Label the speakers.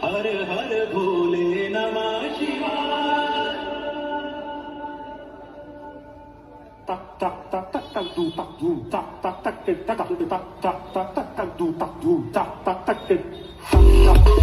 Speaker 1: हर हर भोले नमः शिवाय.
Speaker 2: Tak tak tak tak tak do tak do tak tak tak tak tak tak tak tak tak tak do tak do tak tak tak tak tak